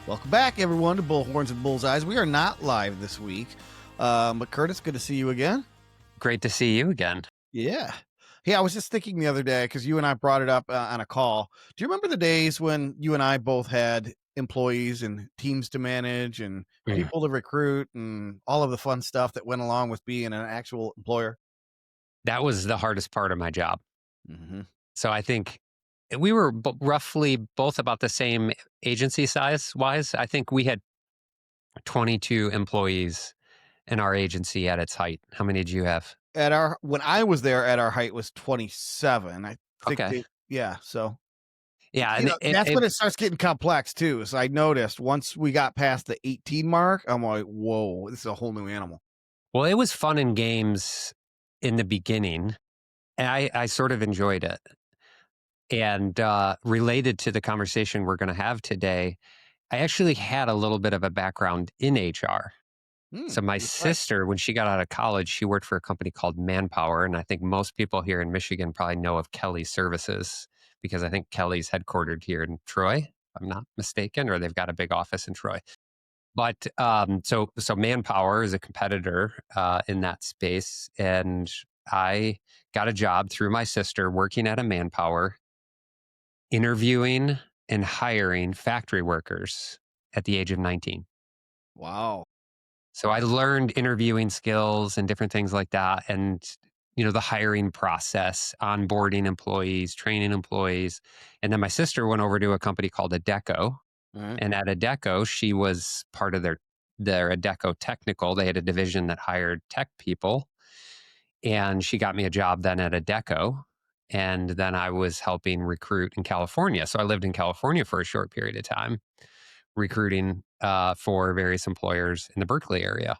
Welcome back, everyone, to Bullhorns and Bullseyes. We are not live this week, but Curtis, good to see you again. Great to see you again. Yeah. Hey, I was just thinking the other day, because you and I brought it up on a call. Do you remember the days when you and I both had employees and teams to manage and Yeah. people to recruit and all of the fun stuff that went along with being an actual employer? That was the hardest part of my job. Mm-hmm. So I think we were roughly both about the same agency size wise. I think we had 22 employees in our agency at its height. How many did you have? When I was there, at our height was 27. I think Okay. so Yeah. you And know, that's when it starts getting complex too. So I noticed once we got past the 18 mark, I'm like, whoa, this is a whole new animal. well, it was fun and games in the beginning. And I sort of enjoyed it. And related to the conversation we're going to have today, I actually had a little bit of a background in HR. So my That's right. sister, when she got out of college, she worked for a company called Manpower. And I think most people here in Michigan probably know of Kelly Services because I think Kelly's headquartered here in Troy, if I'm not mistaken, or they've got a big office in Troy. But so Manpower is a competitor in that space. And I got a job through my sister working at a Manpower, interviewing and hiring factory workers at the age of 19. Wow. So I learned interviewing skills and different things like that. And, the hiring process, onboarding employees, training employees. And then my sister went over to a company called Adecco. All right. And at Adecco, she was part of their Adecco technical. They had a division that hired tech people. And she got me a job then at Adecco. And then I was helping recruit in California. So I lived in California for a short period of time, recruiting for various employers in the Berkeley area.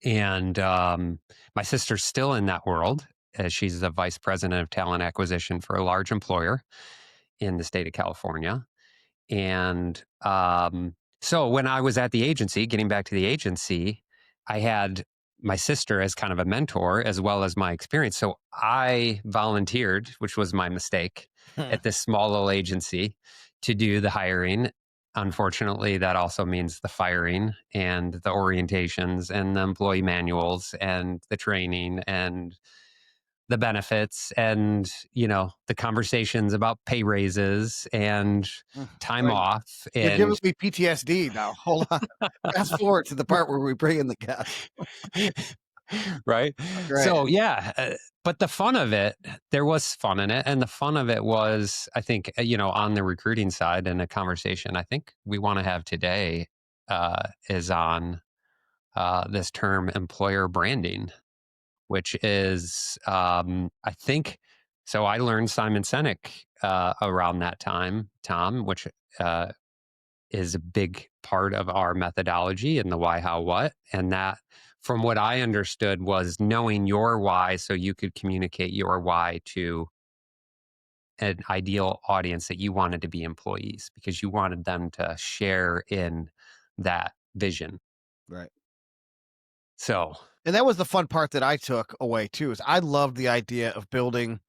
And my sister's still in that world. She's the vice president of talent acquisition for a large employer in the state of California. And so when I was at the agency, getting back to the agency, I had my sister as kind of a mentor as well as my experience. So I volunteered, which was my mistake, at this small little agency to do the hiring. Unfortunately, that also means the firing and the orientations and the employee manuals and the training and the benefits and, the conversations about pay raises and time Like, off. you're giving And me PTSD now. Hold on. Fast forward to the part where we bring in the guest. right. Right. So, yeah. But the fun of it, there was fun in it. And the fun of it was, I think, on the recruiting side and a conversation I think we want to have today is on this term employer branding, which is, I think, so I learned Simon Sinek around that time, Tom, which is a big part of our methodology and the why, how, what. And that, from what I understood, was knowing your why so you could communicate your why to an ideal audience that you wanted to be employees because you wanted them to share in that vision. Right. So, And that was the fun part that I took away too, is I loved the idea of building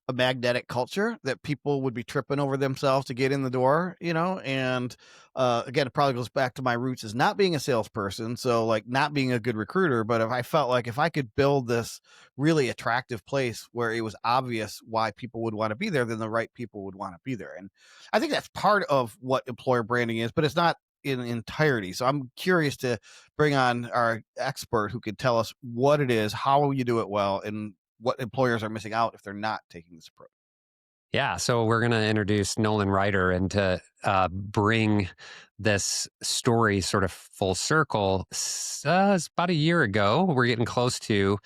a magnetic culture that people would be tripping over themselves to get in the door, and again, it probably goes back to my roots as not being a salesperson, so like not being a good recruiter. But if I felt like if I could build this really attractive place where it was obvious why people would want to be there, then the right people would want to be there. And I think that's part of what employer branding is, but it's not in entirety. So I'm curious to bring on our expert who could tell us what it is, how you do it well, and what employers are missing out if they're not taking this approach. yeah, so we're going to introduce Nolan Reiter and to bring this story sort of full circle. It's about a year ago. We're getting close to.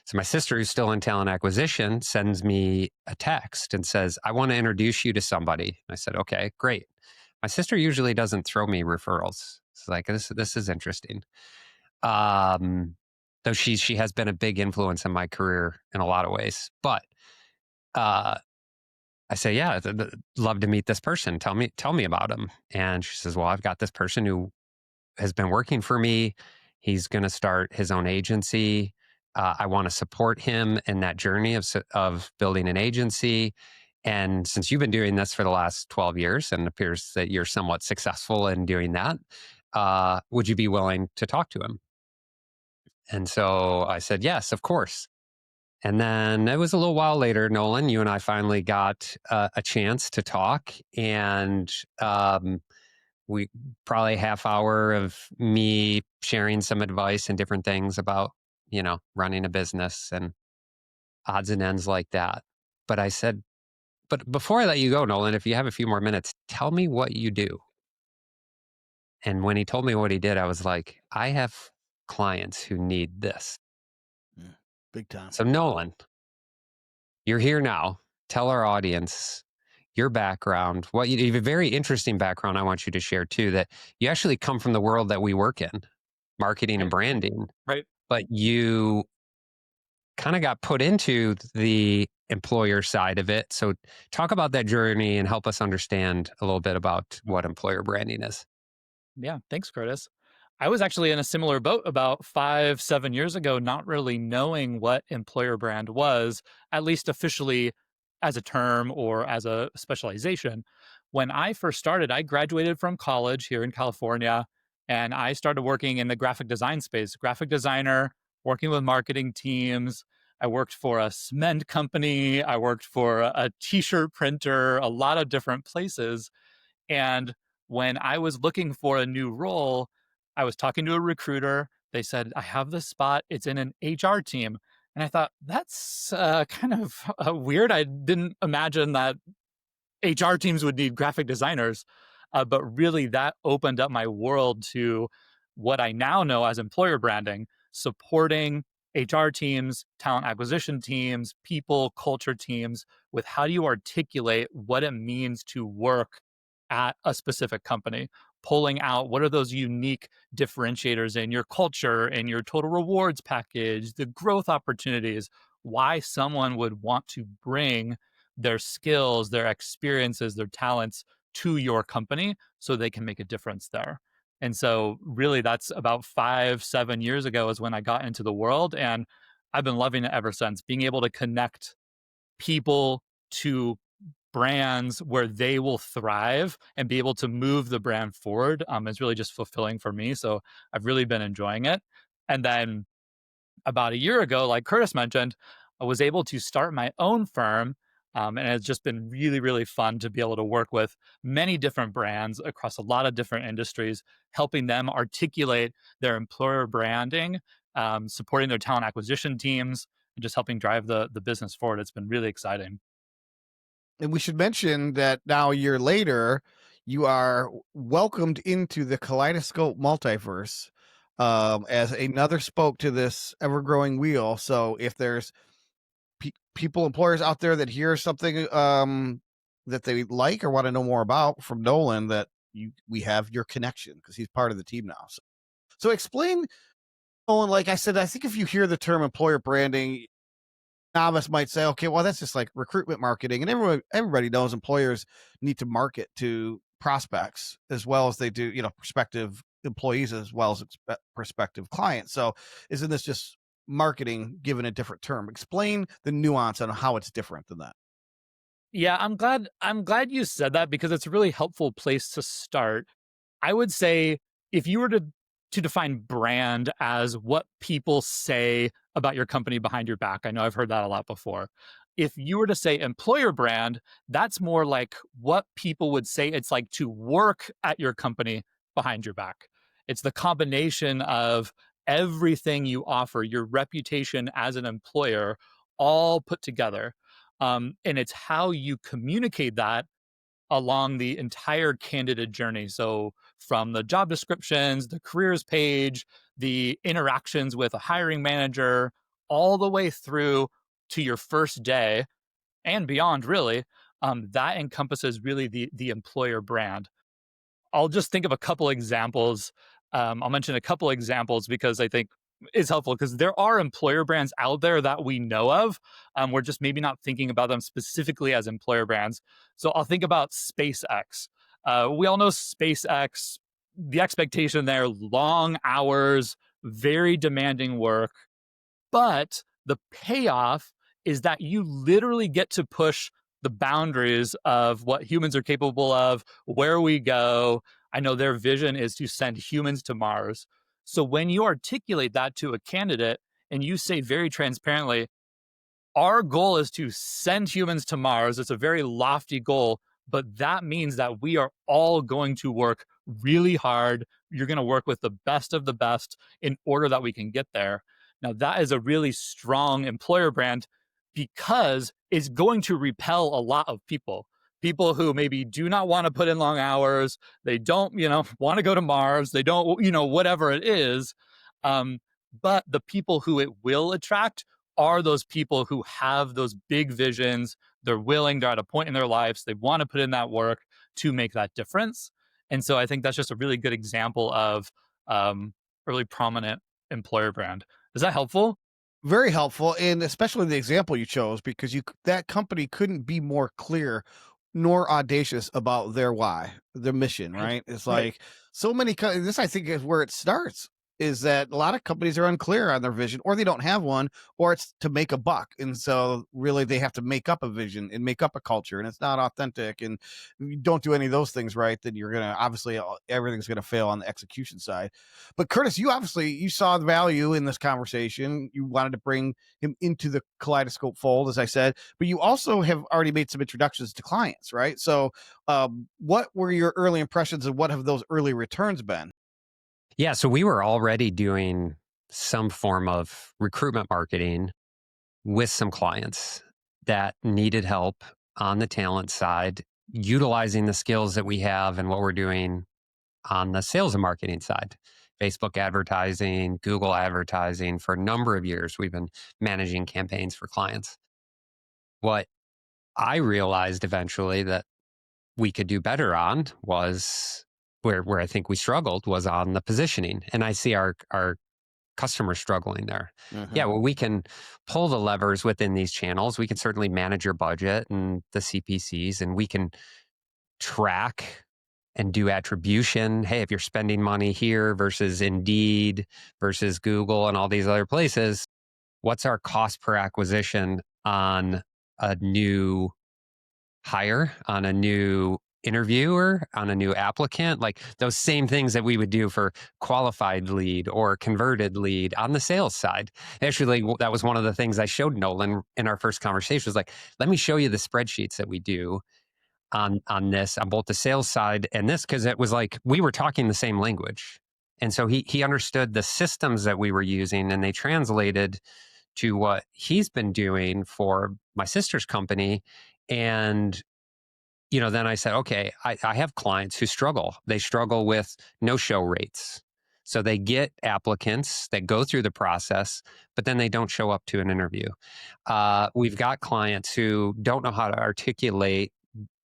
So my sister, who's still in talent acquisition, sends me a text and says, "I want to introduce you to somebody." I said, "Okay, great." My sister usually doesn't throw me referrals. It's like this is interesting. Though she has been a big influence in my career in a lot of ways, but. I say, yeah, love to meet this person. Tell me about him. And she says, well, I've got this person who has been working for me. He's going to start his own agency. I want to support him in that journey of building an agency. And since you've been doing this for the last 12 years and appears that you're somewhat successful in doing that, would you be willing to talk to him? And so I said, yes, of course. And then it was a little while later, Nolan, you and I finally got a chance to talk. And we probably a half hour of me sharing some advice and different things about, running a business and odds and ends like that. But I said, but before I let you go, Nolan, if you have a few more minutes, tell me what you do. And when he told me what he did, I was like, I have clients who need this. Yeah, big time. So, Nolan, you're here now. Tell our audience your background. You have a very interesting background I want you to share too, that you actually come from the world that we work in, marketing and Right. branding, Right. but you kind of got put into the employer side of it. So talk about that journey and help us understand a little bit about what employer branding is. Yeah. Thanks, Curtis. I was actually in a similar boat about 5, 7 years ago, not really knowing what employer brand was, at least officially as a term or as a specialization. When I first started, I graduated from college here in California and I started working in the graphic design space, graphic designer, working with marketing teams. I worked for a cement company. I worked for a t-shirt printer, a lot of different places. And when I was looking for a new role, I was talking to a recruiter. They said, I have this spot. It's in an HR team. And I thought, that's kind of weird. I didn't imagine that HR teams would need graphic designers. But really, that opened up my world to what I now know as employer branding, supporting HR teams, talent acquisition teams, people, culture teams with how do you articulate what it means to work at a specific company, pulling out what are those unique differentiators in your culture, in your total rewards package, the growth opportunities, why someone would want to bring their skills, their experiences, their talents to your company so they can make a difference there. And so, really, that's about 5, 7 years ago is when I got into the world. And I've been loving it ever since, being able to connect people to brands where they will thrive and be able to move the brand forward is really just fulfilling for me. So, I've really been enjoying it. And then about a year ago, like Curtis mentioned, I was able to start my own firm. And it's just been really, really fun to be able to work with many different brands across a lot of different industries, helping them articulate their employer branding, supporting their talent acquisition teams, and just helping drive the business forward. It's been really exciting. And we should mention that now a year later, you are welcomed into the Kaleidoscope multiverse as another spoke to this ever-growing wheel. So if there's people, employers out there that hear something that they like or want to know more about from Nolan, that we have your connection because he's part of the team now. So explain, Nolan. Like I said, I think if you hear the term employer branding, novice might say, okay, well, that's just like recruitment marketing. And everybody knows employers need to market to prospects as well as they do, prospective employees as well as prospective clients. So isn't this just marketing given a different term? Explain the nuance on how it's different than that. Yeah, I'm glad you said that because it's a really helpful place to start. I would say if you were to define brand as what people say about your company behind your back, I know I've heard that a lot before. If you were to say employer brand, that's more like what people would say it's like to work at your company behind your back. It's the combination of everything you offer, your reputation as an employer, all put together. And it's how you communicate that along the entire candidate journey. So, from the job descriptions, the careers page, the interactions with a hiring manager, all the way through to your first day and beyond, really, that encompasses really the employer brand. I'll just think of a couple examples. I'll mention a couple examples because I think is helpful because there are employer brands out there that we know of. We're just maybe not thinking about them specifically as employer brands. So I'll think about SpaceX. We all know SpaceX, the expectation there, long hours, very demanding work, but the payoff is that you literally get to push the boundaries of what humans are capable of, where we go. I know their vision is to send humans to Mars. So when you articulate that to a candidate and you say very transparently, our goal is to send humans to Mars. It's a very lofty goal, but that means that we are all going to work really hard. You're going to work with the best of the best in order that we can get there. Now, that is a really strong employer brand because it's going to repel a lot of people. People who maybe do not want to put in long hours, they don't, want to go to Mars, they don't, whatever it is. But the people who it will attract are those people who have those big visions. They're willing, they're at a point in their lives, they want to put in that work to make that difference. And so I think that's just a really good example of a really prominent employer brand. Is that helpful? Very helpful, and especially the example you chose because that company couldn't be more clear nor audacious about their why, their mission, Right. right? It's Right. like so many this I think is where it starts, is that a lot of companies are unclear on their vision or they don't have one, or it's to make a buck. And so really they have to make up a vision and make up a culture, and it's not authentic. And if you don't do any of those things right, then you're going to obviously everything's going to fail on the execution side. But Curtis, you saw the value in this conversation. You wanted to bring him into the kaleidoscope fold, as I said, but you also have already made some introductions to clients, right? So, what were your early impressions, and what have those early returns been? Yeah, so we were already doing some form of recruitment marketing with some clients that needed help on the talent side, utilizing the skills that we have and what we're doing on the sales and marketing side. Facebook advertising, Google advertising. For a number of years, we've been managing campaigns for clients. What I realized eventually that we could do better on was where I think we struggled was on the positioning. And I see our customers struggling there. Mm-hmm. Yeah, well, we can pull the levers within these channels. We can certainly manage your budget and the CPCs, and we can track and do attribution. Hey, if you're spending money here versus Indeed versus Google and all these other places, what's our cost per acquisition on a new hire, on a new interviewer, on a new applicant? Like those same things that we would do for qualified lead or converted lead on the sales side. Actually, that was one of the things I showed Nolan in our first conversation was like, let me show you the spreadsheets that we do on this, on both the sales side and this, because it was like we were talking the same language. And so he understood the systems that we were using, and they translated to what he's been doing for my sister's company. And then I said, okay, I have clients who struggle. They struggle with no-show rates. So they get applicants that go through the process, but then they don't show up to an interview. We've got clients who don't know how to articulate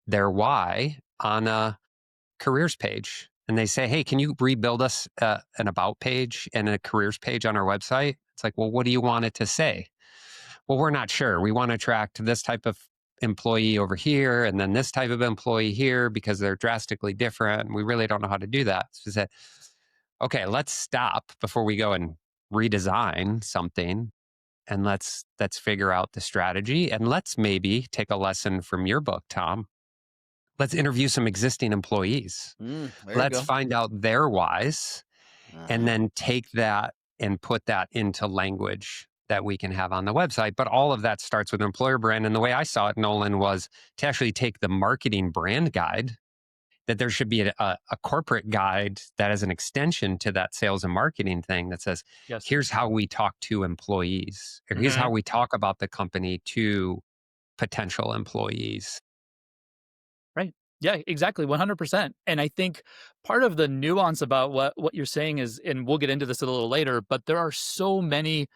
their why on a careers page. And they say, hey, can you rebuild us an about page and a careers page on our website? It's like, well, what do you want it to say? Well, we're not sure. We want to attract this type of employee over here and then this type of employee here because they're drastically different. And we really don't know how to do that. So we said, okay, let's stop before we go and redesign something, and let's figure out the strategy, and let's maybe take a lesson from your book, Tom. Let's interview some existing employees. There you Let's go. find out their whys and Uh-huh. then take that and put that into language that we can have on the website. But all of that starts with employer brand. And the way I saw it, Nolan, was to actually take the marketing brand guide, that there should be a corporate guide that is an extension to that sales and marketing thing that says, Yes. here's how we talk to employees, or here's how Mhm. we talk about the company to potential employees. Right. Yeah, exactly. 100%. And I think part of the nuance about what you're saying is, and we'll get into this a little later, but there are so many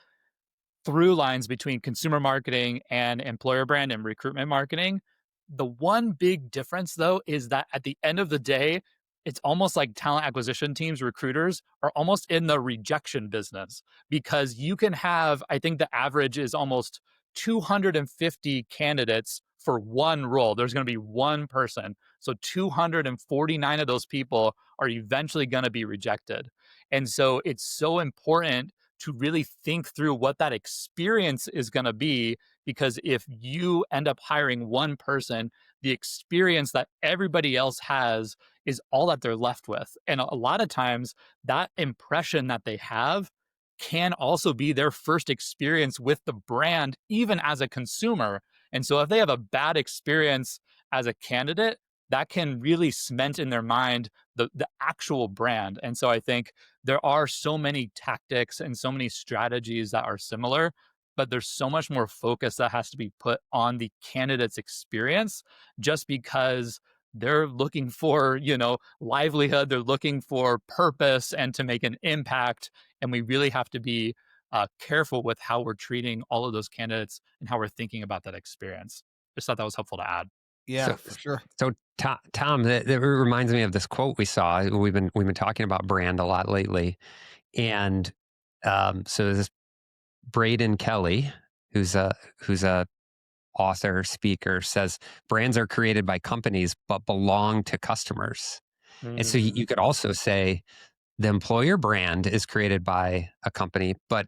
through lines between consumer marketing and employer brand and recruitment marketing. The one big difference, though, is that at the end of the day, it's almost like talent acquisition teams, recruiters are almost in the rejection business because you can have, I think the average is almost 250 candidates for one role. There's going to be one person. So 249 of those people are eventually going to be rejected. And so it's so important to really think through what that experience is going to be. Because if you end up hiring one person, the experience that everybody else has is all that they're left with. And a lot of times, that impression that they have can also be their first experience with the brand, even as a consumer. And so if they have a bad experience as a candidate, that can really cement in their mind the actual brand. And so I think there are so many tactics and so many strategies that are similar, but there's so much more focus that has to be put on the candidate's experience, just because they're looking for, livelihood, they're looking for purpose and to make an impact. And we really have to be careful with how we're treating all of those candidates and how we're thinking about that experience. Just thought that was helpful to add. Yeah, So, for sure. so Tom, that reminds me of this quote we saw. We've been talking about brand a lot lately, and so this Braden Kelly, who's a author, speaker, says brands are created by companies but belong to customers. And so you could also say the employer brand is created by a company, but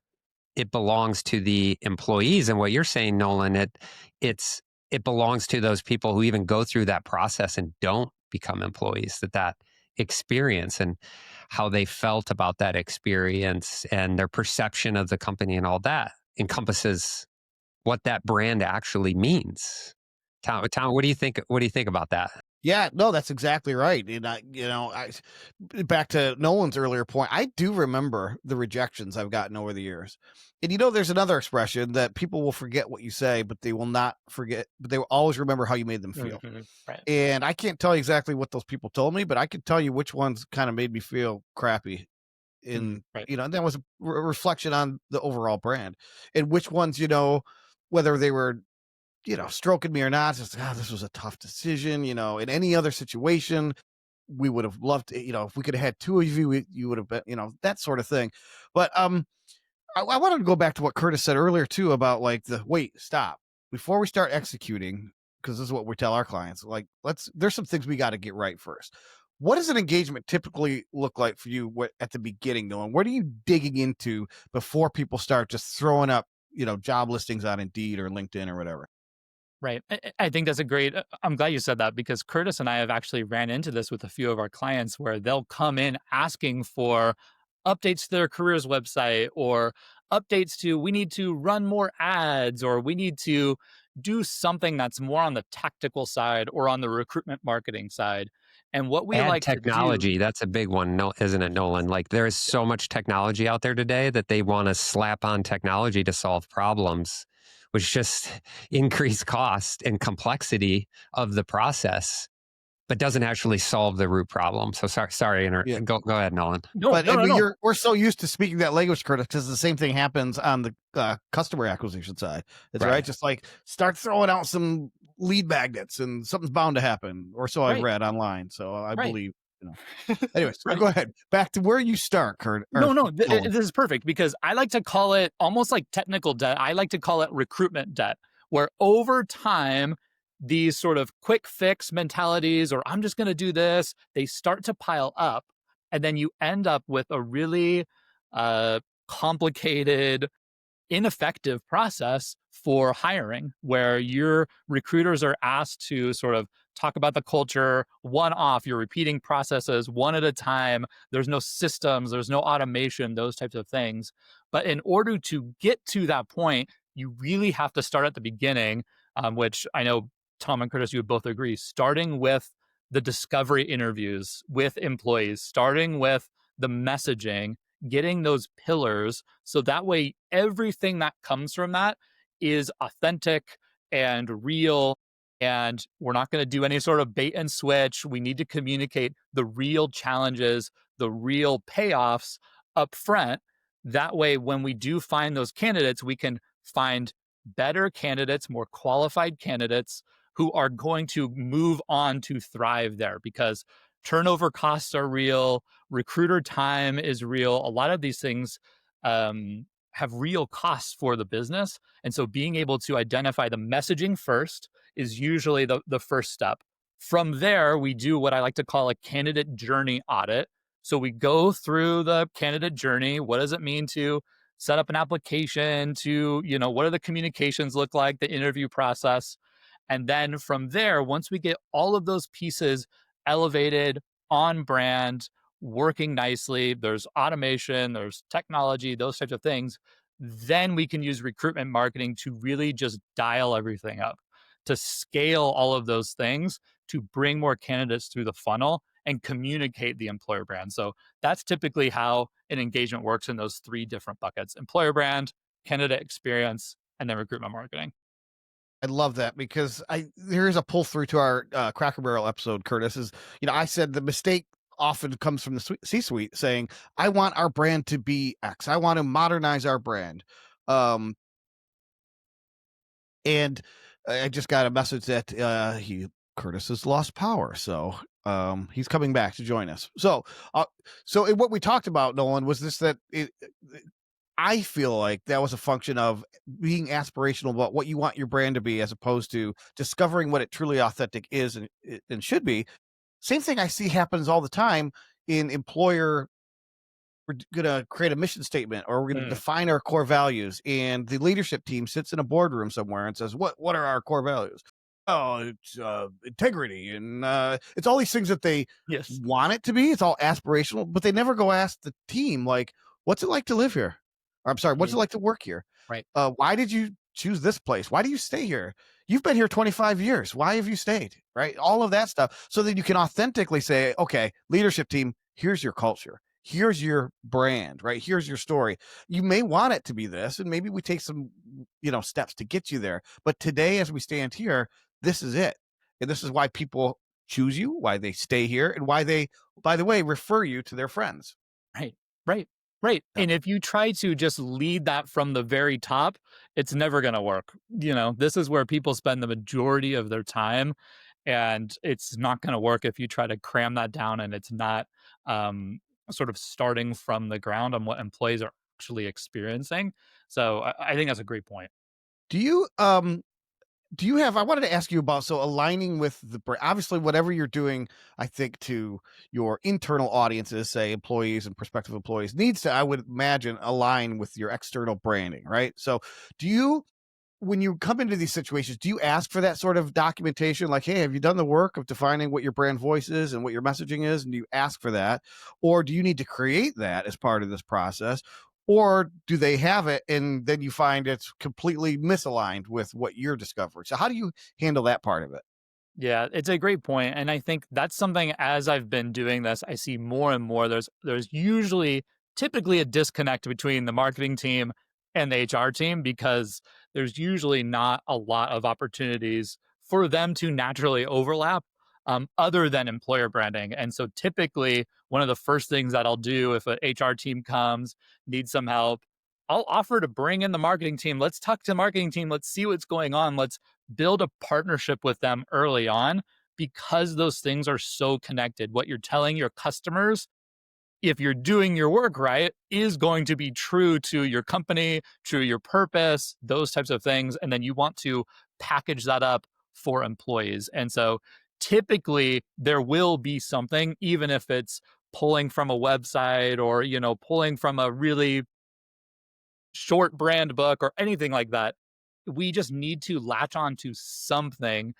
it belongs to the employees. And what you're saying, Nolan, it belongs to those people who even go through that process and don't become employees, that experience and how they felt about that experience and their perception of the company and all that encompasses what that brand actually means. Tom, what do you think? What do you think about that? Yeah, no, that's exactly right. And back to Nolan's earlier point, I do remember the rejections I've gotten over the years. And there's another expression that people will forget what you say, but they will not forget, but they will always remember how you made them feel. Right. And I can't tell you exactly what those people told me, but I can tell you which ones kind of made me feel crappy. Right. And that was a reflection on the overall brand, and which ones, whether they were stroking me or not, just, this was a tough decision, in any other situation, we would have loved to, if we could have had two of you, you would have been, that sort of thing. But, I wanted to go back to what Curtis said earlier too, about like wait, stop, before we start executing, because this is what we tell our clients, like, there's some things we got to get right first. What does an engagement typically look like for you at the beginning, though? And what are you digging into before people start just throwing up, job listings on Indeed or LinkedIn or whatever? Right. I think that's a great, I'm glad you said that, because Curtis and I have actually ran into this with a few of our clients where they'll come in asking for updates to their careers website, or updates to, we need to run more ads, or we need to do something that's more on the tactical side or on the recruitment marketing side. And what we Ad like to do, technology, that's a big one, no, isn't it, Nolan? Like there is so much technology out there today that they want to slap on technology to solve problems, which just increase cost and complexity of the process, but doesn't actually solve the root problem. So sorry, Yeah. go ahead, Nolan. no, But no, I no, mean, no. we're so used to speaking that language, Curtis, because the same thing happens on the customer acquisition side. That's right. Right. Just like start throwing out some lead magnets, and something's bound to happen, or so I've Right. read online. So I Right. believe. Anyways, Right. go ahead. Back to where you start, Kurt. No, Or no, Nolan. this is perfect, because I like to call it almost like technical debt. I like to call it recruitment debt, where over time, these sort of quick fix mentalities, or I'm just going to do this, they start to pile up. And then you end up with a really complicated, ineffective process for hiring, where your recruiters are asked to sort of talk about the culture one off. You're repeating processes one at a time. There's no systems, there's no automation, those types of things. But in order to get to that point, you really have to start at the beginning, which I know Tom and Curtis, you would both agree, starting with the discovery interviews with employees, starting with the messaging, getting those pillars. So that way, everything that comes from that is authentic and real. And we're not going to do any sort of bait and switch. We need to communicate the real challenges, the real payoffs up front. That way, when we do find those candidates, we can find better candidates, more qualified candidates who are going to move on to thrive there, because turnover costs are real, recruiter time is real. A lot of these things have real costs for the business. And so being able to identify the messaging first is usually the first step. From there, we do what I like to call a candidate journey audit. So we go through the candidate journey. What does it mean to set up an application to, what do the communications look like, the interview process. And then from there, once we get all of those pieces elevated, on brand, working nicely, there's automation, there's technology, those types of things, then we can use recruitment marketing to really just dial everything up, to scale all of those things, to bring more candidates through the funnel and communicate the employer brand. So that's typically how an engagement works in those three different buckets: employer brand, candidate experience, and then recruitment marketing. I love that because there is a pull through to our Cracker Barrel episode. Curtis is, I said the mistake often comes from the C-suite saying, "I want our brand to be X. I want to modernize our brand." Um, and I just got a message that Curtis has lost power, so he's coming back to join us. So what we talked about, Nolan, was this that I feel like that was a function of being aspirational about what you want your brand to be, as opposed to discovering what it truly authentic is and should be. Same thing I see happens all the time in employer. We're gonna create a mission statement, or we're gonna Mm, define our core values, and the leadership team sits in a boardroom somewhere and says, "What are our core values?" Oh, it's integrity, and it's all these things that they yes. want it to be. It's all aspirational, but they never go ask the team, like, "What's it like to live here?" Or, I'm sorry, "What's it Mm, like to work here?" right. Why did you choose this place? Why do you stay here? You've been here 25 years. Why have you stayed? Right? All of that stuff. So that you can authentically say, okay, leadership team, here's your culture. Here's your brand, right? Here's your story. You may want it to be this, and maybe we take some, steps to get you there. But today, as we stand here, this is it. And this is why people choose you, why they stay here, and why they, by the way, refer you to their friends. Right, right, right. Yeah. And if you try to just lead that from the very top, it's never going to work. This is where people spend the majority of their time, and it's not going to work if you try to cram that down and it's not um, sort of starting from the ground on what employees are actually experiencing. So I think that's a great point. Do you I wanted to ask you about, so aligning with obviously whatever you're doing, I think, to your internal audiences, say employees and prospective employees, needs to, I would imagine, align with your external branding, right? So do you, when you come into these situations, do you ask for that sort of documentation? Like, hey, have you done the work of defining what your brand voice is and what your messaging is? And do you ask for that? Or do you need to create that as part of this process? Or do they have it and then you find it's completely misaligned with what you're discovering? So how do you handle that part of it? Yeah, it's a great point, and I think that's something, as I've been doing this, I see more and more. There's usually typically a disconnect between the marketing team and the HR team, because there's usually not a lot of opportunities for them to naturally overlap, other than employer branding. And so typically, one of the first things that I'll do if an HR team comes, needs some help, I'll offer to bring in the marketing team. Let's talk to the marketing team. Let's see what's going on. Let's build a partnership with them early on, because those things are so connected. What you're telling your customers, if you're doing your work right, is going to be true to your company, true to your purpose, those types of things. And then you want to package that up for employees. And so typically there will be something, even if it's pulling from a website or, pulling from a really short brand book or anything like that. We just need to latch on to something,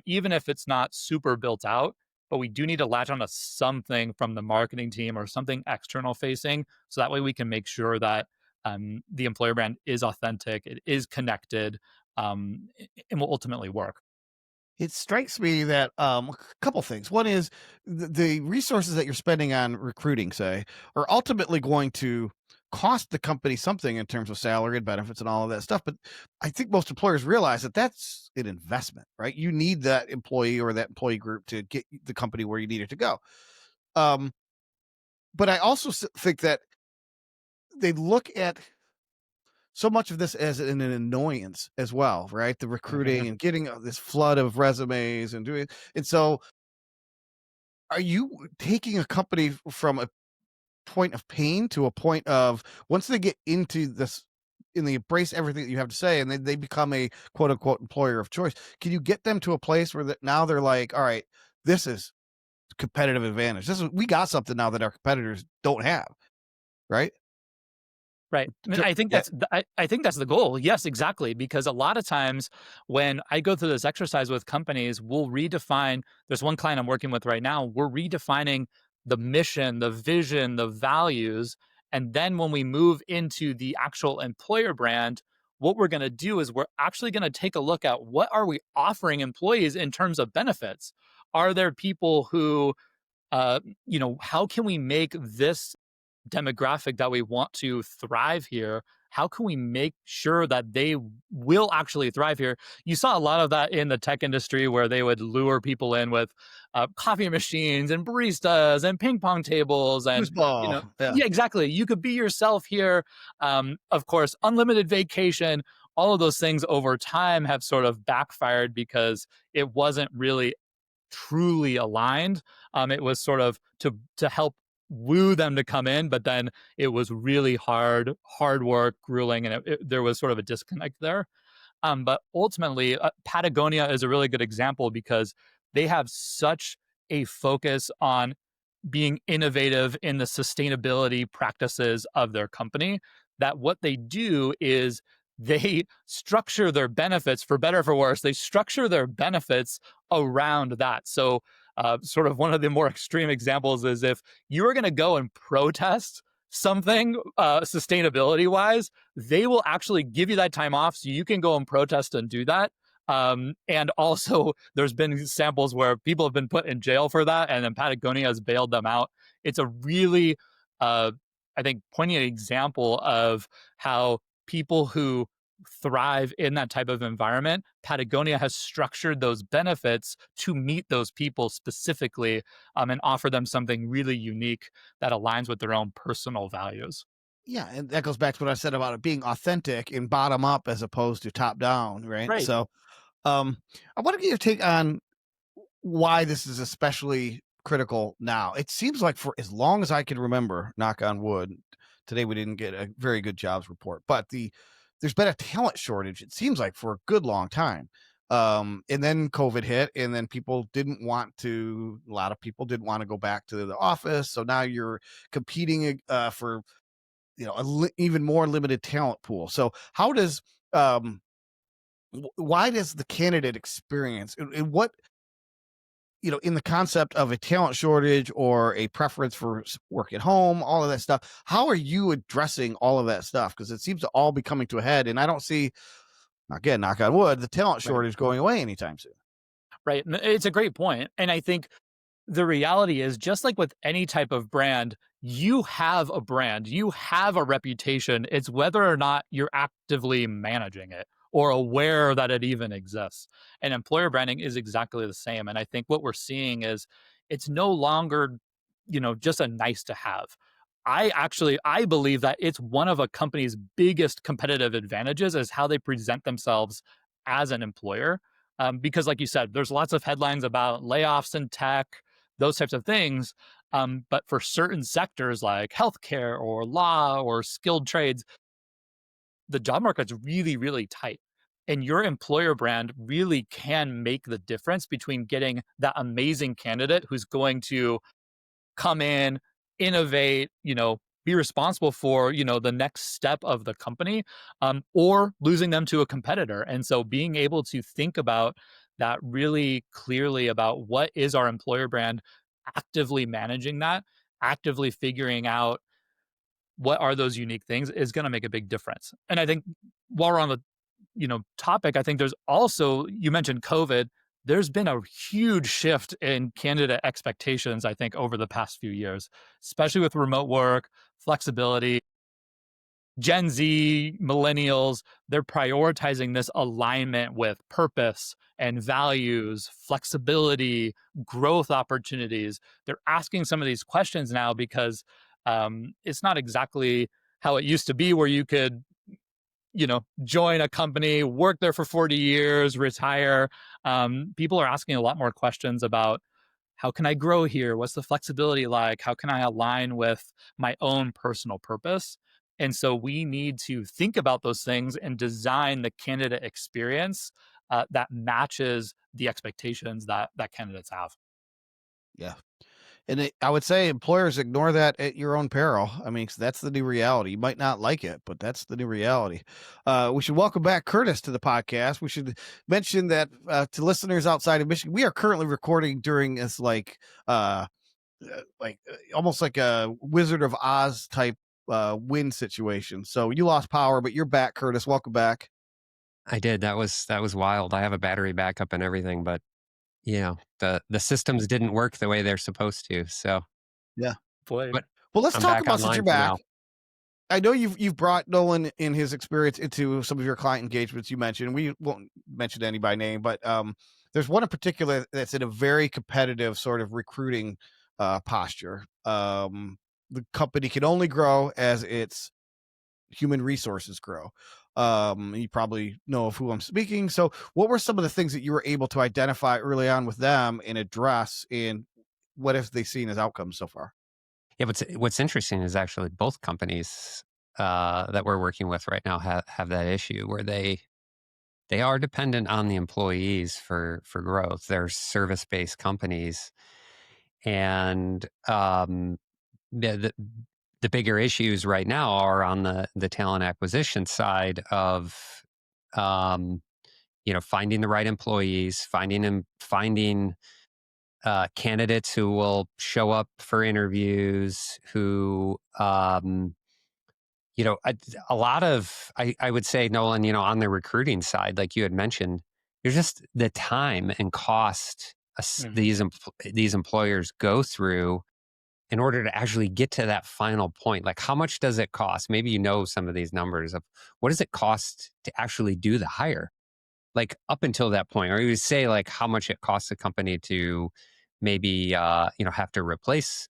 even if it's not super built out, but we do need to latch on to something from the marketing team or something external facing. So that way we can make sure that the employer brand is authentic, it is connected, and will ultimately work. It strikes me that a couple things. One is the resources that you're spending on recruiting, say, are ultimately going to cost the company something in terms of salary and benefits and all of that stuff. But I think most employers realize that that's an investment, right? You need that employee or that employee group to get the company where you need it to go. Um, but I also think that they look at so much of this as an annoyance as well, right? The recruiting and getting this flood of resumes and doing, and so are you taking a company from a point of pain to a point of, once they get into this and they embrace everything that you have to say and they become a quote unquote employer of choice, can you get them to a place where that now they're like, all right, this is competitive advantage. We got something now that our competitors don't have, right? Right. And I think Yeah, I think that's the goal. Yes, exactly. Because a lot of times when I go through this exercise with companies, we'll redefine. There's one client I'm working with right now. We're redefining the mission, the vision, the values. And then when we move into the actual employer brand, what we're going to do is we're actually going to take a look at what are we offering employees in terms of benefits. Are there people who how can we make this demographic that we want to thrive here, how can we make sure that they will actually thrive here? You saw a lot of that in the tech industry where they would lure people in with coffee machines and baristas and ping pong tables and foosball. Yeah. yeah, exactly. You could be yourself here. Of course, unlimited vacation. All of those things over time have sort of backfired because it wasn't really truly aligned. It was sort of to help woo them to come in, but then it was really hard work, grueling, and there was sort of a disconnect there. But ultimately, Patagonia is a really good example because they have such a focus on being innovative in the sustainability practices of their company that what they do is they structure their benefits for better or for worse. They structure their benefits around that. So, sort of one of the more extreme examples is if you were going to go and protest something sustainability wise, they will actually give you that time off so you can go and protest and do that. And also, there's been samples where people have been put in jail for that, and then Patagonia has bailed them out. It's a really, uh, I think, poignant example of how people who thrive in that type of environment, Patagonia has structured those benefits to meet those people specifically and offer them something really unique that aligns with their own personal values. Yeah, and that goes back to what I said about it being authentic and bottom up as opposed to top down, right? Right. So, um, I want to get your take on why this is especially critical now. It seems like for as long as I can remember, knock on wood, today we didn't get a very good jobs report, but there's been a talent shortage, it seems like, for a good long time. And then COVID hit, and then a lot of people didn't want to go back to the office. So now you're competing for, even more limited talent pool. So how does, why does the candidate experience and what, in the concept of a talent shortage or a preference for work at home, all of that stuff, how are you addressing all of that stuff? Because it seems to all be coming to a head, and I don't see, again, knock on wood, the talent Right. shortage going away anytime soon. Right. It's a great point. And I think the reality is just like with any type of brand, you have a reputation. It's whether or not you're actively managing it or aware that it even exists. And employer branding is exactly the same. And I think what we're seeing is it's no longer, just a nice to have. I believe that it's one of a company's biggest competitive advantages is how they present themselves as an employer. Because like you said, there's lots of headlines about layoffs in tech, those types of things. But for certain sectors like healthcare or law or skilled trades, the job market's really, really tight. And your employer brand really can make the difference between getting that amazing candidate who's going to come in, innovate, be responsible for, the next step of the company, or losing them to a competitor. And so being able to think about that really clearly about what is our employer brand, actively managing that, actively figuring out what are those unique things is going to make a big difference. And I think while we're on the topic, I think there's also, you mentioned COVID, there's been a huge shift in candidate expectations, I think, over the past few years, especially with remote work, flexibility. Gen Z, millennials, they're prioritizing this alignment with purpose and values, flexibility, growth opportunities. They're asking some of these questions now because it's not exactly how it used to be where you could join a company, work there for 40 years, retire. People are asking a lot more questions about how can I grow here? What's the flexibility like? How can I align with my own personal purpose? And so we need to think about those things and design the candidate experience that matches the expectations that candidates have. Yeah. And I would say employers ignore that at your own peril. I mean, 'cause that's the new reality. You might not like it, but that's the new reality. We should welcome back Curtis to the podcast. We should mention that to listeners outside of Michigan, we are currently recording during this almost like a Wizard of Oz type wind situation. So you lost power, but you're back, Curtis. Welcome back. I did. That was wild. I have a battery backup and everything, but the systems didn't work the way they're supposed to. So, Yeah. Boy, but Well, let's I'm talk back about since online you're for back. now. I know you've brought Nolan in his experience into some of your client engagements you mentioned. We won't mention any by name, but there's one in particular that's in a very competitive sort of recruiting posture. The company can only grow as its human resources grow. You probably know of who I'm speaking. So, what were some of the things that you were able to identify early on with them and address, and what have they seen as outcomes so far? Yeah, what's interesting is actually both companies that we're working with right now have that issue where they are dependent on the employees for growth. They're service based companies, and the the bigger issues right now are on the talent acquisition side of um, finding the right employees, finding candidates who will show up for interviews, who a lot of I would say, Nolan, on the recruiting side, like you had mentioned, there's just the time and cost mhm. these employers go through in order to actually get to that final point. Like, how much does it cost? Maybe you know some of these numbers of what does it cost to actually do the hire, like up until that point, or you would say like how much it costs a company to maybe have to replace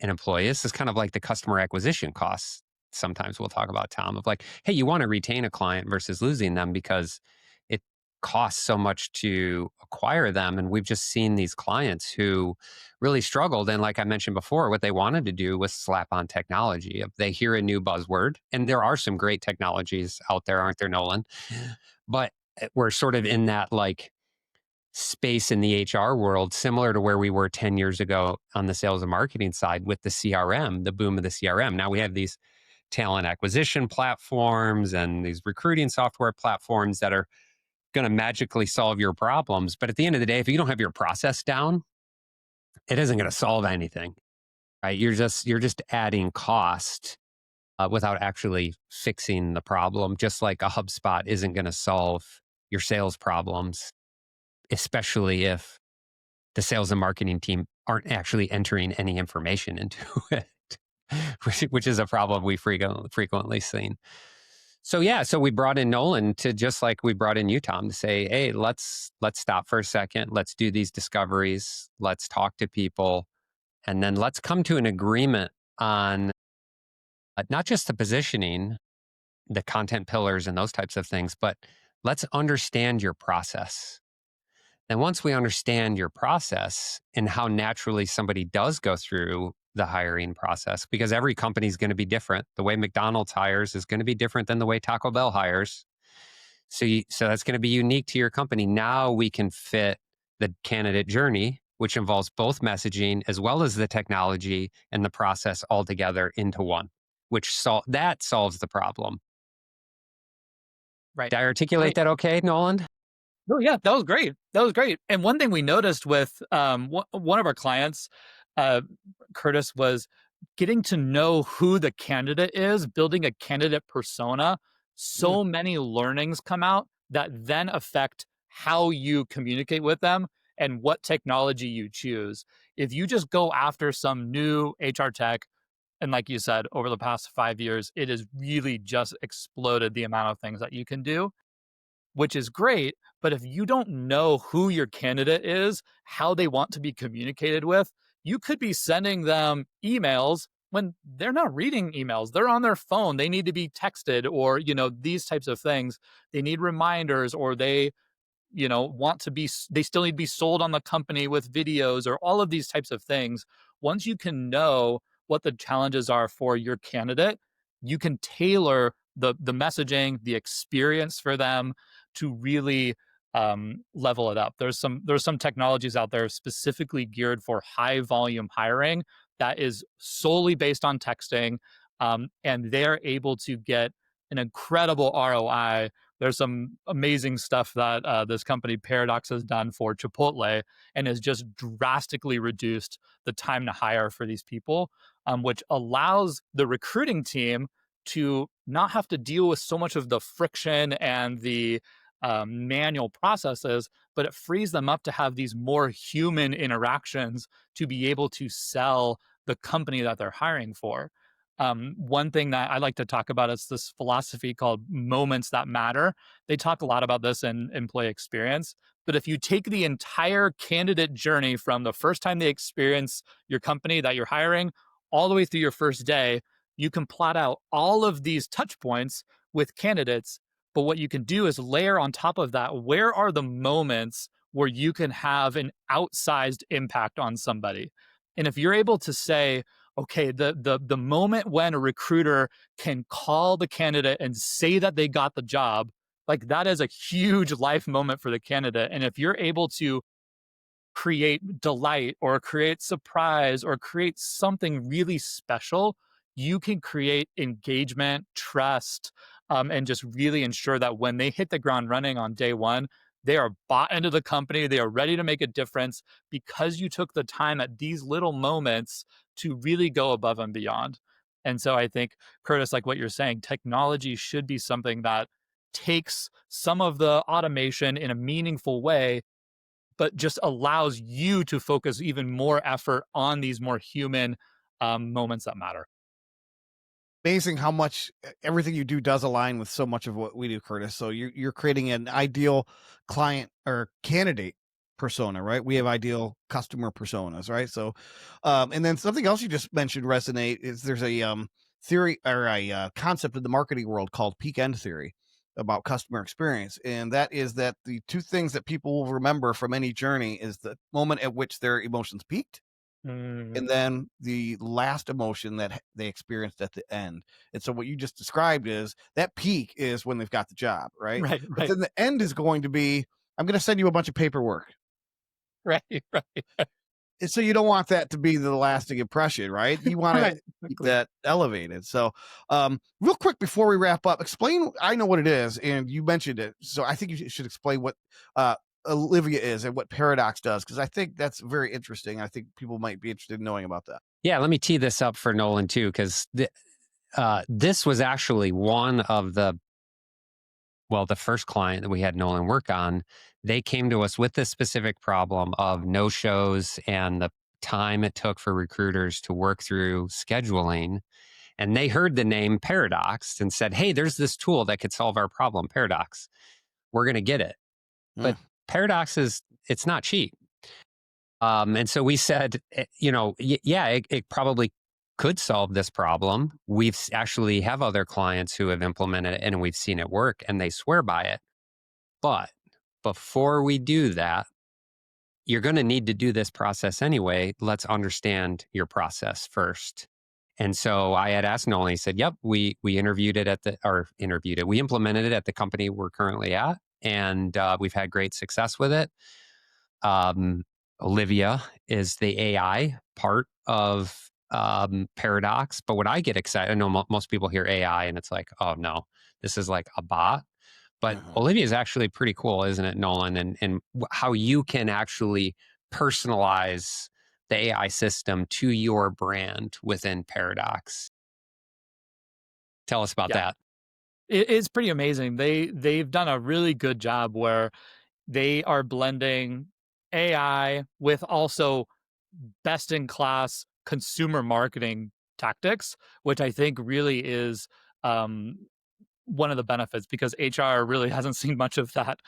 an employee. This is kind of like the customer acquisition costs. Sometimes we'll talk about, Tom, of like, hey, you want to retain a client versus losing them because it costs so much to acquire them. And we've just seen these clients who really struggled. And like I mentioned before, what they wanted to do was slap on technology. If they hear a new buzzword, and there are some great technologies out there, aren't there, Nolan? But we're sort of in that like space in the HR world, similar to where we were 10 years ago on the sales and marketing side with the CRM, the boom of the CRM. Now we have these talent acquisition platforms and these recruiting software platforms that are going to magically solve your problems. But at the end of the day, if you don't have your process down, it isn't going to solve anything, right? You're just adding cost without actually fixing the problem. Just like a HubSpot isn't going to solve your sales problems, especially if the sales and marketing team aren't actually entering any information into it, which is a problem we frequently seen. So yeah, so we brought in Nolan to, just like we brought in you, Tom, to say, hey, let's stop for a second, let's do these discoveries, let's talk to people, and then let's come to an agreement on not just the positioning, the content pillars, and those types of things, but let's understand your process. And once we understand your process and how naturally somebody does go through the hiring process, because every company is going to be different. The way McDonald's hires is going to be different than the way Taco Bell hires. So that's going to be unique to your company. Now we can fit the candidate journey, which involves both messaging as well as the technology and the process all together into one, which that solves the problem. Right. Did I articulate Right. that okay, Nolan? Oh yeah, that was great. That was great. And one thing we noticed with one of our clients, uh, Curtis, was getting to know who the candidate is, building a candidate persona. Mm, So many learnings come out that then affect how you communicate with them and what technology you choose. If you just go after some new HR tech, and like you said, over the past 5 years, it has really just exploded the amount of things that you can do, which is great. But if you don't know who your candidate is, how they want to be communicated with, you could be sending them emails when they're not reading emails. They're on their phone. They need to be texted, or, these types of things. They need reminders, or they, want to be, they still need to be sold on the company with videos, or all of these types of things. Once you can know what the challenges are for your candidate, you can tailor the messaging, the experience for them to really level it up. There's some technologies out there specifically geared for high volume hiring that is solely based on texting, and they're able to get an incredible ROI. There's some amazing stuff that this company Paradox has done for Chipotle, and has just drastically reduced the time to hire for these people, which allows the recruiting team to not have to deal with so much of the friction and the manual processes, but it frees them up to have these more human interactions to be able to sell the company that they're hiring for. One thing that I like to talk about is this philosophy called moments that matter. They talk a lot about this in employee experience. But if you take the entire candidate journey from the first time they experience your company that you're hiring all the way through your first day, you can plot out all of these touch points with candidates. But what you can do is layer on top of that, where are the moments where you can have an outsized impact on somebody? And if you're able to say, okay, the moment when a recruiter can call the candidate and say that they got the job, like that is a huge life moment for the candidate. And if you're able to create delight or create surprise or create something really special, you can create engagement, trust, and just really ensure that when they hit the ground running on day one, they are bought into the company. They are ready to make a difference because you took the time at these little moments to really go above and beyond. And so I think, Curtis, like what you're saying, technology should be something that takes some of the automation in a meaningful way, but just allows you to focus even more effort on these more human moments that matter. Amazing how much everything you do does align with so much of what we do, Curtis. So you're creating an ideal client or candidate persona, right? We have ideal customer personas, right? So, and then something else you just mentioned resonate is there's a theory or a concept in the marketing world called peak end theory about customer experience, and that is that the two things that people will remember from any journey is the moment at which their emotions peaked Mm, and then the last emotion that they experienced at the end. And so what you just described is that peak is when they've got the job, right? right, But right, then the end is going to be, I'm going to send you a bunch of paperwork. right, right, And so you don't want that to be the lasting impression, right? You want to right. keep Exactly. that elevated. So, real quick before we wrap up, explain. I know what it is, and you mentioned it, so I think you should explain what uh, Olivia is and what Paradox does, because I think that's very interesting. I think people might be interested in knowing about that. Yeah, let me tee this up for Nolan too, because this was actually one of the first client that we had Nolan work on. They came to us with this specific problem of no shows and the time it took for recruiters to work through scheduling. And they heard the name Paradox and said, "Hey, there's this tool that could solve our problem, Paradox. We're going to get it." Mm, But Paradox it's not cheap. And so we said, yeah, it probably could solve this problem. We've actually have other clients who have implemented it and we've seen it work and they swear by it. But before we do that, you're going to need to do this process anyway. Let's understand your process first. And so I had asked Nolan, he said, "Yep, we interviewed it interviewed it. We implemented it at the company we're currently at. And we've had great success with it. Um, Olivia is the AI part of Paradox. But what I get excited, I know most people hear AI and it's like, oh no, this is like a bot. But mhm. Olivia is actually pretty cool, isn't it, Nolan? And how you can actually personalize the AI system to your brand within Paradox. Tell us about Yeah, that. it's pretty amazing. They've done a really good job where they are blending AI with also best in class consumer marketing tactics, which I think really is um, one of the benefits because HR really hasn't seen much of that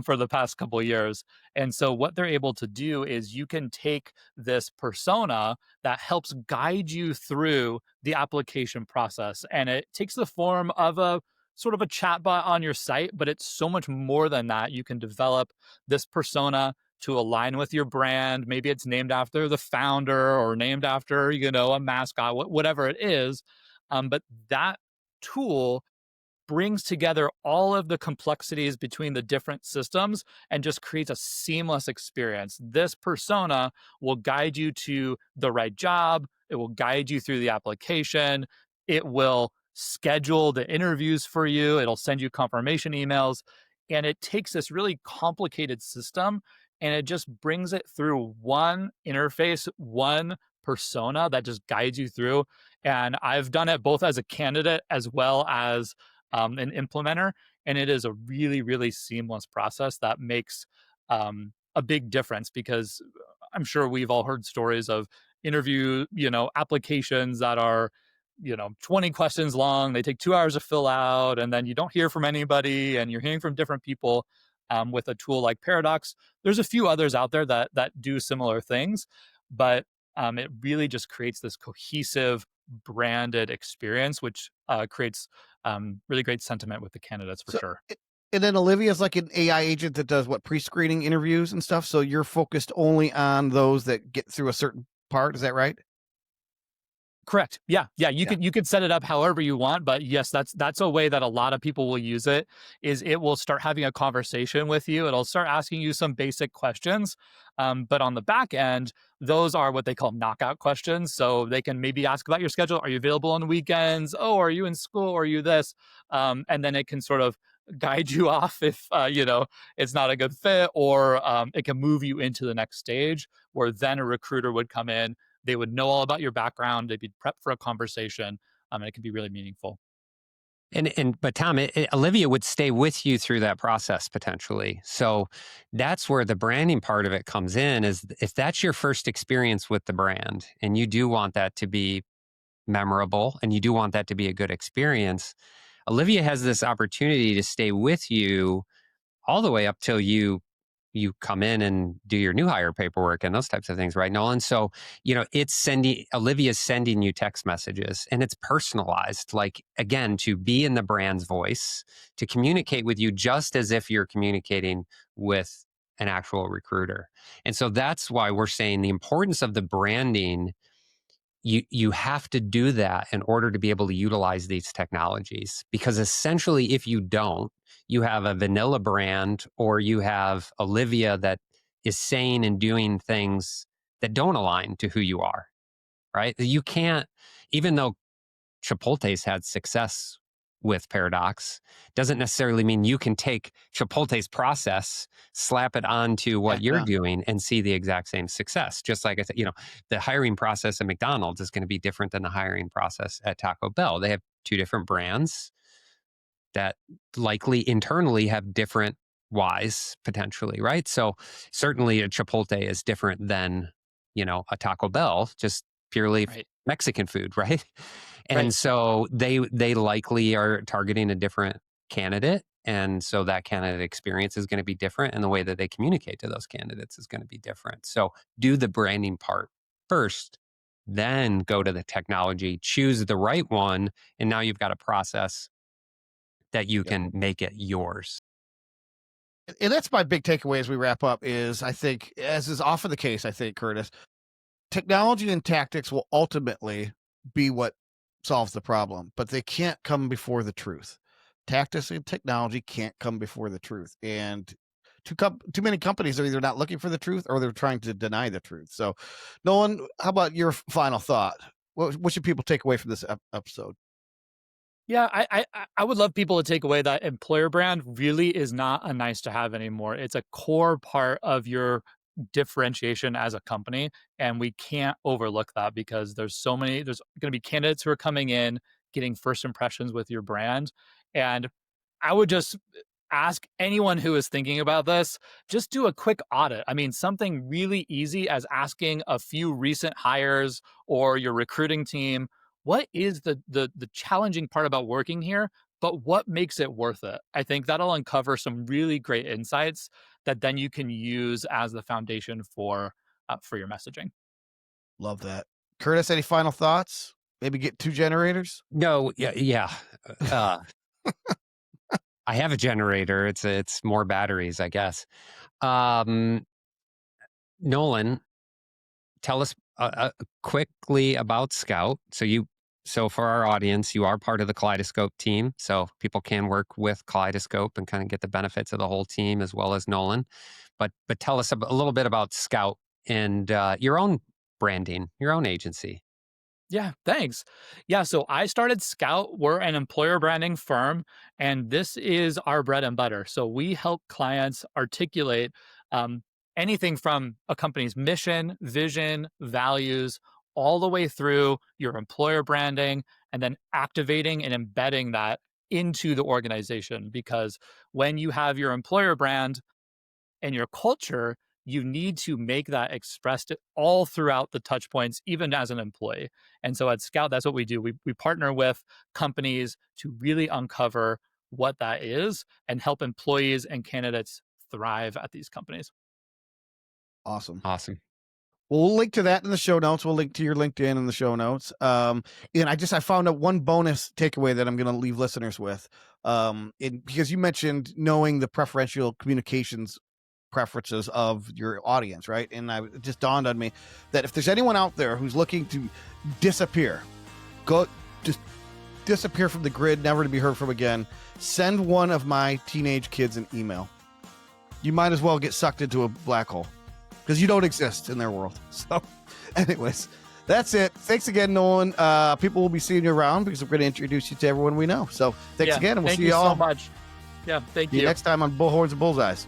for the past couple of years. And so, what they're able to do is you can take this persona that helps guide you through the application process, and it takes the form of a sort of a chatbot on your site, but it's so much more than that. You can develop this persona to align with your brand. Maybe it's named after the founder or named after, a mascot, whatever it is. But that tool brings together all of the complexities between the different systems and just creates a seamless experience. This persona will guide you to the right job. It will guide you through the application. It will schedule the interviews for you. It'll send you confirmation emails. And it takes this really complicated system and it just brings it through one interface, one persona that just guides you through. And I've done it both as a candidate as well as an implementer. And it is a really, really seamless process that makes a big difference because I'm sure we've all heard stories of interview, applications that are, 20 questions long. They take 2 hours to fill out, and then you don't hear from anybody, and you're hearing from different people. With a tool like Paradox, there's a few others out there that do similar things, but it really just creates this cohesive, branded experience, which creates really great sentiment with the candidates for So, sure. and then Olivia's like an AI agent that does what, pre-screening interviews and stuff. So you're focused only on those that get through a certain part. Is that right? Correct. Yeah. Yeah. You Yeah. could set it up however you want, but yes, that's a way that a lot of people will use it is it will start having a conversation with you. It'll start asking you some basic questions. But on the back end, those are what they call knockout questions. So they can maybe ask about your schedule. Are you available on the weekends? Oh, are you in school? Are you this? And then it can sort of guide you off if it's not a good fit, or it can move you into the next stage where then a recruiter would come in. They would know all about your background. They'd be prepped for a conversation, and it can be really meaningful. But Tom, Olivia would stay with you through that process potentially. So that's where the branding part of it comes in. Is if that's your first experience with the brand, and you do want that to be memorable, and you do want that to be a good experience, Olivia has this opportunity to stay with you all the way up till you come in and do your new hire paperwork and those types of things, right, Nolan? So, Olivia's sending you text messages and it's personalized, like, again, to be in the brand's voice, to communicate with you just as if you're communicating with an actual recruiter. And so that's why we're saying the importance of the branding. You have to do that in order to be able to utilize these technologies, because essentially if you don't, you have a vanilla brand, or you have Olivia that is saying and doing things that don't align to who you are, right? You can't, even though Chipotle's had success with Paradox, doesn't necessarily mean you can take Chipotle's process, slap it onto what you're Yeah. doing, and see the exact same success. Just like I said, the hiring process at McDonald's is going to be different than the hiring process at Taco Bell. They have two different brands that likely internally have different whys potentially, right? So certainly a Chipotle is different than, a Taco Bell, just purely Right. Mexican food, right? And Right. so they likely are targeting a different candidate. And so that candidate experience is going to be different, and the way that they communicate to those candidates is going to be different. So do the branding part first, then go to the technology, choose the right one, and now you've got a process that you Yep. can make it yours. And that's my big takeaway as we wrap up is, I think, as is often the case, I think, Curtis, technology and tactics will ultimately be what solves the problem, but they can't come before the truth. Tactics and technology can't come before the truth. And too many companies are either not looking for the truth or they're trying to deny the truth. So, Nolan, how about your final thought? What should people take away from this episode? Yeah, I would love people to take away that employer brand really is not a nice to have anymore. It's a core part of your differentiation as a company, and we can't overlook that because there's going to be candidates who are coming in getting first impressions with your brand, and I would just ask anyone who is thinking about this, just do a quick audit. I mean, something really easy as asking a few recent hires or your recruiting team, what is the challenging part about working here, but what makes it worth it? I think that'll uncover some really great insights that then you can use as the foundation for your messaging. Love that. Curtis, any final thoughts? Maybe get 2 generators? No, yeah, yeah. Uh, I have a generator. It's more batteries, I guess. Um, Nolan, tell us quickly about Scout. So you So for our audience, you are part of the Kaleidoscope team. So people can work with Kaleidoscope and kind of get the benefits of the whole team as well as Nolan. But tell us a little bit about Scout and your own branding, your own agency. Yeah, thanks. Yeah, so I started Scout. We're an employer branding firm, and this is our bread and butter. So we help clients articulate um, anything from a company's mission, vision, values, all the way through your employer branding, and then activating and embedding that into the organization. Because when you have your employer brand, and your culture, you need to make that expressed all throughout the touch points, even as an employee. And so at Scout, that's what we do. We partner with companies to really uncover what that is and help employees and candidates thrive at these companies. Awesome. Awesome. Well, we'll link to that in the show notes. We'll link to your LinkedIn in the show notes. And I found out one bonus takeaway that I'm going to leave listeners with. Because you mentioned knowing the preferential communications preferences of your audience, right? And it just dawned on me that if there's anyone out there who's looking to disappear, just disappear from the grid, never to be heard from again, send one of my teenage kids an email. You might as well get sucked into a black hole because you don't exist in their world. So anyways, that's it. Thanks again, Nolan. People will be seeing you around because we're going to introduce you to everyone we know. So thanks again, and we'll see you all so much. Yeah, thank you. next time on Bullhorns and Bullseyes.